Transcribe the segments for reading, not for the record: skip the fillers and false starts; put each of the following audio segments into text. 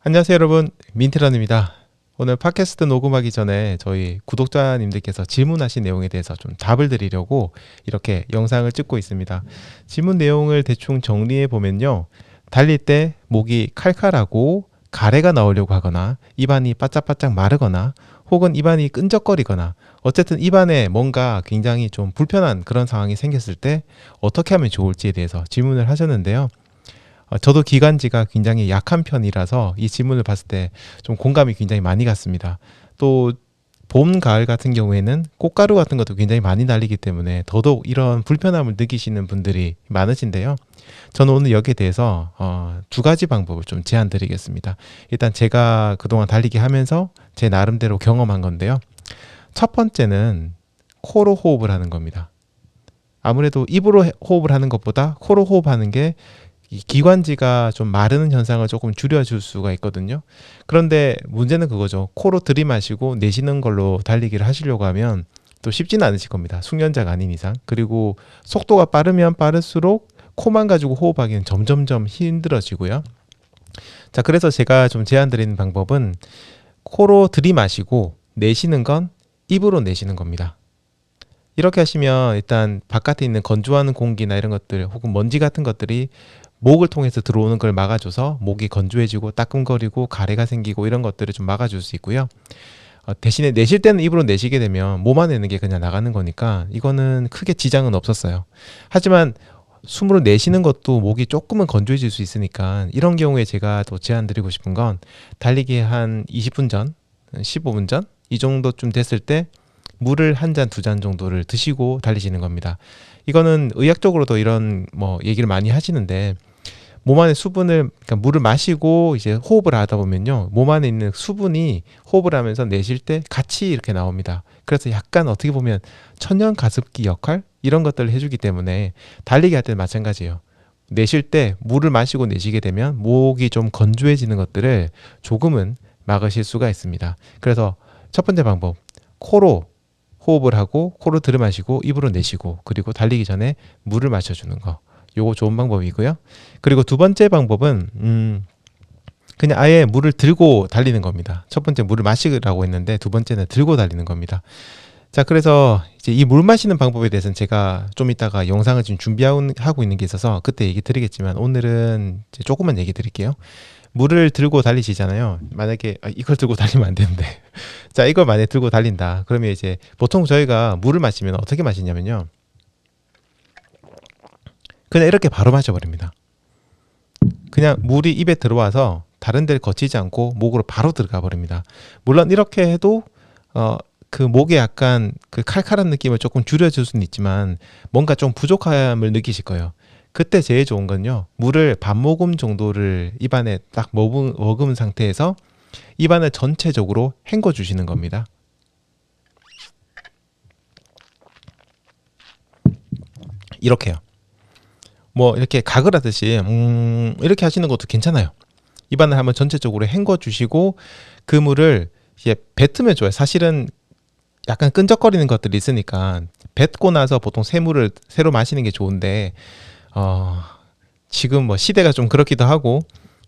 안녕하세요 여러분, 민트런입니다. 오늘 팟캐스트 녹음하기 전에 저희 구독자님들께서 질문하신 내용에 대해서 좀 답을 드리려고 이렇게 영상을 찍고 있습니다. 질문 내용을 대충 정리해 보면요, 달릴 때 목이 칼칼하고 가래가 나오려고 하거나 입안이 바짝바짝 마르거나 혹은 입안이 끈적거리거나 어쨌든 입안에 뭔가 굉장히 좀 불편한 그런 상황이 생겼을 때 어떻게 하면 좋을지에 대해서 질문을 하셨는데요. 저도 기관지가 굉장히 약한 편이라서 이 질문을 봤을 때 좀 공감이 굉장히 많이 갔습니다. 또 봄, 가을 같은 경우에는 꽃가루 같은 것도 굉장히 많이 날리기 때문에 더더욱 이런 불편함을 느끼시는 분들이 많으신데요. 저는 오늘 여기에 대해서 두 가지 방법을 좀 제안 드리겠습니다. 일단 제가 그동안 달리기 하면서 제 나름대로 경험한 건데요. 첫 번째는 코로 호흡을 하는 겁니다. 아무래도 입으로 호흡을 하는 것보다 코로 호흡하는 게 이 기관지가 좀 마르는 현상을 조금 줄여줄 수가 있거든요. 그런데 문제는 그거죠. 코로 들이마시고 내쉬는 걸로 달리기를 하시려고 하면 또 쉽지는 않으실 겁니다. 숙련자가 아닌 이상. 그리고 속도가 빠르면 빠를수록 코만 가지고 호흡하기는 점점점 힘들어지고요. 자, 그래서 제가 좀 제안드리는 방법은 코로 들이마시고 내쉬는 건 입으로 내쉬는 겁니다. 이렇게 하시면 일단 바깥에 있는 건조한 공기나 이런 것들 혹은 먼지 같은 것들이 목을 통해서 들어오는 걸 막아줘서 목이 건조해지고 따끔거리고 가래가 생기고 이런 것들을 좀 막아줄 수 있고요. 대신에 내쉴 때는 입으로 내쉬게 되면 몸 안에 있는 게 그냥 나가는 거니까 이거는 크게 지장은 없었어요. 하지만 숨으로 내쉬는 것도 목이 조금은 건조해질 수 있으니까 이런 경우에 제가 또 제안 드리고 싶은 건 달리기 한 20분 전, 15분 전 이 정도쯤 됐을 때 물을 한 잔, 두 잔 정도를 드시고 달리시는 겁니다. 이거는 의학적으로도 이런 얘기를 많이 하시는데 몸 안에 수분을, 그러니까 물을 마시고 이제 호흡을 하다 보면요, 몸 안에 있는 수분이 호흡을 하면서 내쉴 때 같이 이렇게 나옵니다. 그래서 약간 어떻게 보면 천연 가습기 역할 이런 것들을 해주기 때문에 달리기 할 때는 마찬가지예요. 내쉴 때 물을 마시고 내쉬게 되면 목이 좀 건조해지는 것들을 조금은 막으실 수가 있습니다. 그래서 첫 번째 방법, 코로 호흡을 하고 코로 들이마시고 입으로 내쉬고 그리고 달리기 전에 물을 마셔주는 거, 요거 좋은 방법이고요. 그리고 두 번째 방법은 그냥 아예 물을 들고 달리는 겁니다. 첫 번째 물을 마시라고 했는데 두 번째는 들고 달리는 겁니다. 자, 그래서 이제 이 물 마시는 방법에 대해서는 제가 좀 이따가 영상을 지금 준비하고 있는 게 있어서 그때 얘기 드리겠지만 오늘은 이제 조금만 얘기 드릴게요. 물을 들고 달리시잖아요. 만약에 이걸 들고 달리면 안 되는데 자, 이걸 만약에 들고 달린다 그러면 이제 보통 저희가 물을 마시면 어떻게 마시냐면요, 그냥 이렇게 바로 마셔버립니다. 그냥 물이 입에 들어와서 다른 데를 거치지 않고 목으로 바로 들어가 버립니다. 물론 이렇게 해도 그 목에 약간 그 칼칼한 느낌을 조금 줄여줄 수는 있지만 뭔가 좀 부족함을 느끼실 거예요. 그때 제일 좋은 건요, 물을 반 모금 정도를 입안에 딱 머금은 상태에서 입안을 전체적으로 헹궈 주시는 겁니다. 이렇게요. 이렇게 각을 하듯이 이렇게 하시는 것도 괜찮아요. 입안을 한번 전체적으로 헹궈 주시고 그 물을 이제 뱉으면 좋아요. 사실은 약간 끈적거리는 것들이 있으니까 뱉고 나서 보통 새물을 새로 마시는 게 좋은데 지금 시대가 좀 그렇기도 하고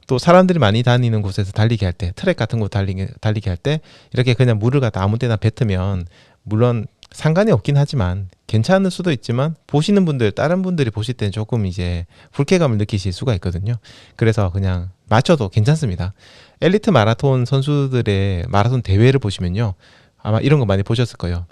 또 사람들이 많이 다니는 곳에서 달리기 할 때, 트랙 같은 곳 달리기 할 때 이렇게 그냥 물을 갖다 아무 데나 뱉으면 물론 상관이 없긴 하지만 괜찮을 수도 있지만 보시는 분들, 다른 분들이 보실 때는 조금 이제 불쾌감을 느끼실 수가 있거든요. 그래서 그냥 마셔도 괜찮습니다. 엘리트 마라톤 선수들의 마라톤 대회를 보시면요, 아마 이런 거 많이 보셨을 거예요.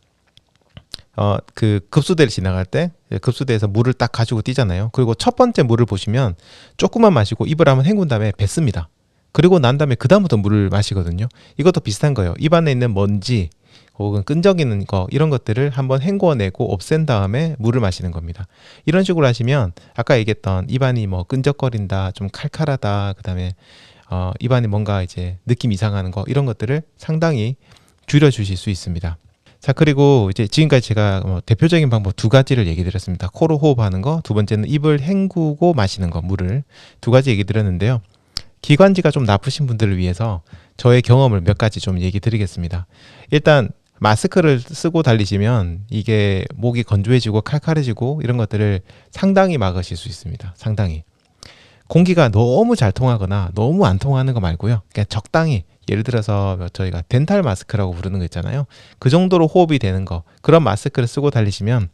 그 급수대를 지나갈 때 급수대에서 물을 딱 가지고 뛰잖아요. 그리고 첫 번째 물을 보시면 조금만 마시고 입을 한번 헹군 다음에 뱉습니다. 그리고 난 다음에 그 다음부터 물을 마시거든요. 이것도 비슷한 거예요. 입안에 있는 먼지 혹은 끈적이는 거 이런 것들을 한번 헹궈내고 없앤 다음에 물을 마시는 겁니다. 이런 식으로 하시면 아까 얘기했던 입안이 끈적거린다, 좀 칼칼하다, 그 다음에 입안이 뭔가 이제 느낌 이상하는 거 이런 것들을 상당히 줄여주실 수 있습니다. 자, 그리고 이제 지금까지 제가 대표적인 방법 두 가지를 얘기 드렸습니다. 코로 호흡하는 거, 두 번째는 입을 헹구고 마시는 거, 물을 두 가지 얘기 드렸는데요. 기관지가 좀 나쁘신 분들을 위해서 저의 경험을 몇 가지 좀 얘기 드리겠습니다. 일단 마스크를 쓰고 달리시면 이게 목이 건조해지고 칼칼해지고 이런 것들을 상당히 막으실 수 있습니다. 상당히. 공기가 너무 잘 통하거나 너무 안 통하는 거 말고요. 그냥 적당히, 예를 들어서 저희가 덴탈 마스크라고 부르는 거 있잖아요. 그 정도로 호흡이 되는 거, 그런 마스크를 쓰고 달리시면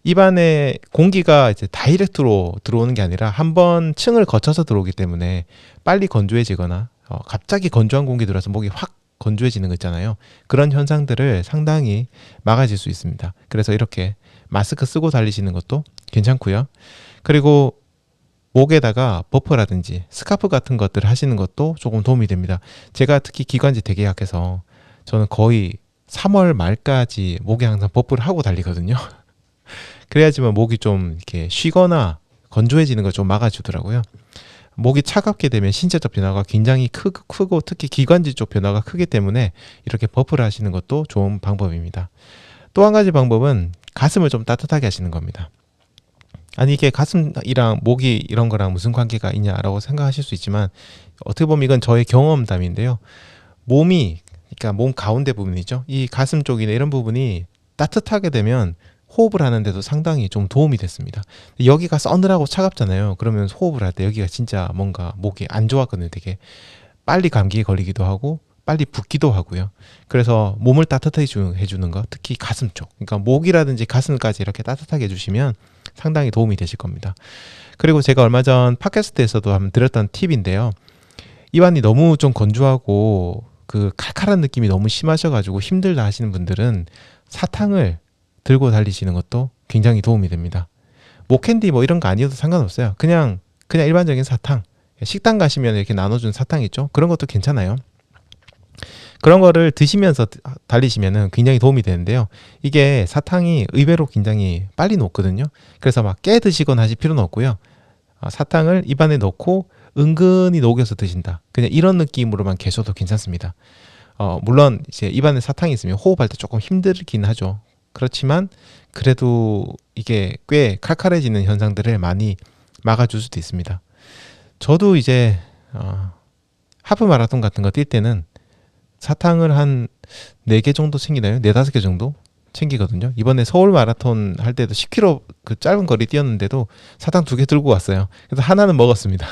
입안에 공기가 이제 다이렉트로 들어오는 게 아니라 한번 층을 거쳐서 들어오기 때문에 빨리 건조해지거나 갑자기 건조한 공기 들어와서 목이 확 건조해지는 거 있잖아요. 그런 현상들을 상당히 막아질 수 있습니다. 그래서 이렇게 마스크 쓰고 달리시는 것도 괜찮고요. 그리고 목에다가 버퍼라든지 스카프 같은 것들을 하시는 것도 조금 도움이 됩니다. 제가 특히 기관지 되게 약해서 저는 거의 3월 말까지 목에 항상 버프를 하고 달리거든요. 그래야지만 목이 좀 이렇게 쉬거나 건조해지는 걸 좀 막아주더라고요. 목이 차갑게 되면 신체적 변화가 굉장히 크고 특히 기관지 쪽 변화가 크기 때문에 이렇게 버프를 하시는 것도 좋은 방법입니다. 또 한 가지 방법은 가슴을 좀 따뜻하게 하시는 겁니다. 아니 이게 가슴이랑 목이 이런 거랑 무슨 관계가 있냐라고 생각하실 수 있지만 어떻게 보면 이건 저의 경험담인데요. 몸이, 그러니까 몸 가운데 부분이죠. 이 가슴 쪽이나 이런 부분이 따뜻하게 되면 호흡을 하는데도 상당히 좀 도움이 됐습니다. 여기가 서늘하고 차갑잖아요. 그러면 호흡을 할 때 여기가 진짜 뭔가 목이 안 좋았거든요. 되게 빨리 감기에 걸리기도 하고 빨리 붓기도 하고요. 그래서 몸을 따뜻하게 해주는 거, 특히 가슴 쪽, 그러니까 목이라든지 가슴까지 이렇게 따뜻하게 해주시면 상당히 도움이 되실 겁니다. 그리고 제가 얼마 전 팟캐스트에서도 한번 드렸던 팁인데요. 입안이 너무 좀 건조하고 그 칼칼한 느낌이 너무 심하셔가지고 힘들다 하시는 분들은 사탕을 들고 달리시는 것도 굉장히 도움이 됩니다. 목캔디 뭐 이런 거 아니어도 상관없어요. 그냥 일반적인 사탕, 식당 가시면 이렇게 나눠준 사탕 있죠. 그런 것도 괜찮아요. 그런 거를 드시면서 달리시면은 굉장히 도움이 되는데요. 이게 사탕이 의외로 굉장히 빨리 녹거든요. 그래서 막 깨 드시거나 하실 필요는 없고요. 사탕을 입안에 넣고 은근히 녹여서 드신다, 그냥 이런 느낌으로만 계셔도 괜찮습니다. 물론 이제 입안에 사탕이 있으면 호흡할 때 조금 힘들긴 하죠. 그렇지만 그래도 이게 꽤 칼칼해지는 현상들을 많이 막아줄 수도 있습니다. 저도 이제 하프 마라톤 같은 거 뛸 때는 사탕을 한 4개 정도 챙기나요? 4, 5개 정도 챙기거든요. 이번에 서울 마라톤 할 때도 10km 그 짧은 거리 뛰었는데도 사탕 2개 들고 왔어요. 그래서 하나는 먹었습니다.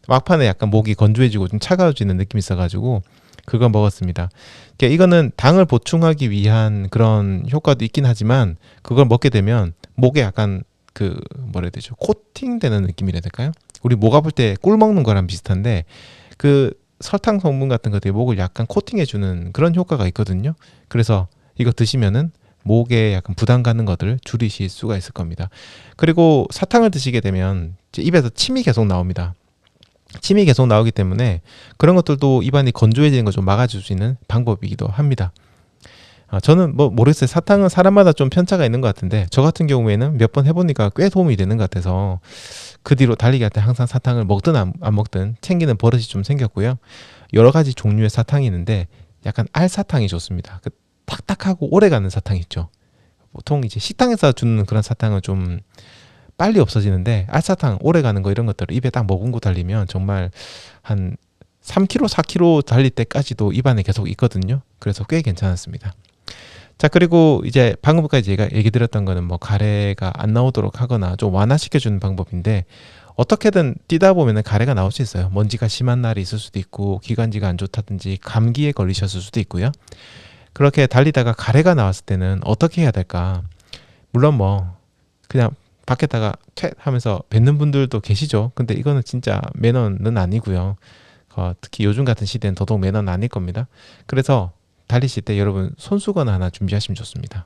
막판에 약간 목이 건조해지고 좀 차가워지는 느낌이 있어가지고 그거 먹었습니다. 그러니까 이거는 당을 보충하기 위한 그런 효과도 있긴 하지만 그걸 먹게 되면 목에 약간 그 뭐라 해야 되죠? 코팅되는 느낌이라 해야 될까요? 우리 목 아플 때 꿀 먹는 거랑 비슷한데 그 설탕 성분 같은 것들이 목을 약간 코팅해주는 그런 효과가 있거든요. 그래서 이거 드시면은 목에 약간 부담 가는 것들을 줄이실 수가 있을 겁니다. 그리고 사탕을 드시게 되면 입에서 침이 계속 나옵니다. 침이 계속 나오기 때문에 그런 것들도 입안이 건조해지는 걸 좀 막아줄 수 있는 방법이기도 합니다. 저는 뭐 모르겠어요. 사탕은 사람마다 좀 편차가 있는 것 같은데 저 같은 경우에는 몇 번 해보니까 꽤 도움이 되는 것 같아서 그 뒤로 달리기 할 때 항상 사탕을 먹든 안 먹든 챙기는 버릇이 좀 생겼고요. 여러 가지 종류의 사탕이 있는데 약간 알사탕이 좋습니다. 그 딱딱하고 오래가는 사탕 있죠. 보통 이제 식당에서 주는 그런 사탕은 좀 빨리 없어지는데 알사탕 오래가는 거 이런 것들을 입에 딱 머금고 달리면 정말 한 3km, 4km 달릴 때까지도 입안에 계속 있거든요. 그래서 꽤 괜찮았습니다. 자, 그리고 이제 방금까지 제가 얘기 드렸던 거는 뭐 가래가 안 나오도록 하거나 좀 완화시켜주는 방법인데 어떻게든 뛰다 보면은 가래가 나올 수 있어요. 먼지가 심한 날이 있을 수도 있고 기관지가 안 좋다든지 감기에 걸리셨을 수도 있고요. 그렇게 달리다가 가래가 나왔을 때는 어떻게 해야 될까? 물론 뭐 그냥 밖에다가 텟 하면서 뱉는 분들도 계시죠. 근데 이거는 진짜 매너는 아니고요. 특히 요즘 같은 시대는 더더욱 매너는 아닐 겁니다. 그래서 달리실 때 여러분 손수건 하나 준비하시면 좋습니다.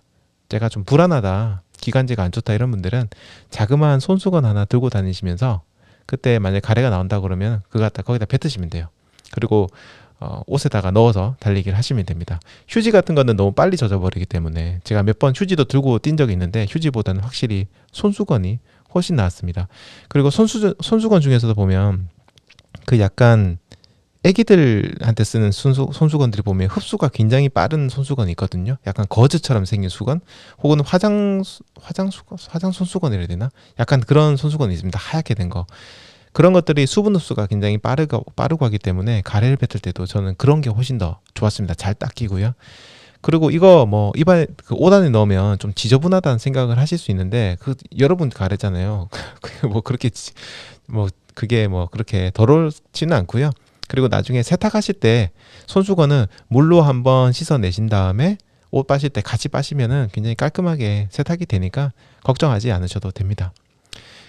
제가 좀 불안하다, 기관지가 안 좋다 이런 분들은 자그마한 손수건 하나 들고 다니시면서 그때 만약에 가래가 나온다 그러면 그거 갖다 거기다 뱉으시면 돼요. 그리고 옷에다가 넣어서 달리기를 하시면 됩니다. 휴지 같은 거는 너무 빨리 젖어버리기 때문에 제가 몇 번 휴지도 들고 뛴 적이 있는데 휴지보다는 확실히 손수건이 훨씬 나았습니다. 그리고 손수건 중에서도 보면 그 약간 애기들한테 쓰는 손수건들이 보면 흡수가 굉장히 빠른 손수건이 있거든요. 약간 거즈처럼 생긴 수건 혹은 화장 손수건이라 해야 되나? 약간 그런 손수건이 있습니다. 하얗게 된 거. 그런 것들이 수분 흡수가 굉장히 빠르고 하기 때문에 가래를 뱉을 때도 저는 그런 게 훨씬 더 좋았습니다. 잘 닦이고요. 그리고 이거 뭐 입안에 그 옷 안에 넣으면 좀 지저분하다는 생각을 하실 수 있는데 그 여러분 가래잖아요. 뭐 그렇게 뭐 그게 뭐 그렇게 더럽지는 않고요. 그리고 나중에 세탁하실 때 손수건은 물로 한번 씻어내신 다음에 옷 빠실 때 같이 빠시면은 굉장히 깔끔하게 세탁이 되니까 걱정하지 않으셔도 됩니다.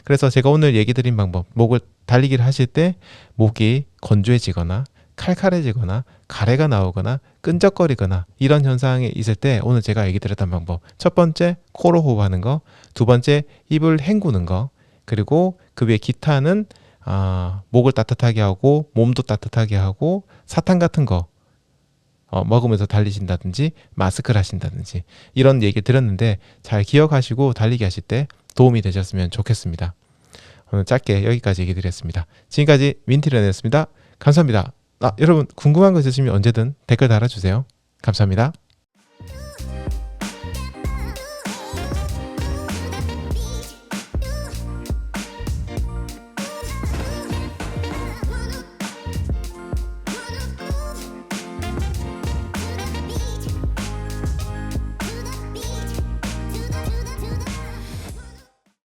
그래서 제가 오늘 얘기 드린 방법, 목을 달리기를 하실 때 목이 건조해지거나 칼칼해지거나 가래가 나오거나 끈적거리거나 이런 현상이 있을 때 오늘 제가 얘기 드렸던 방법, 첫 번째 코로 호흡하는 거, 두 번째 입을 헹구는 거, 그리고 그 위에 기타는 목을 따뜻하게 하고 몸도 따뜻하게 하고 사탕 같은 거 먹으면서 달리신다든지 마스크를 하신다든지 이런 얘기 드렸는데 잘 기억하시고 달리기 하실 때 도움이 되셨으면 좋겠습니다. 오늘 짧게 여기까지 얘기 드렸습니다. 지금까지 민트런이었습니다. 감사합니다. 여러분 궁금한 거 있으시면 언제든 댓글 달아주세요. 감사합니다.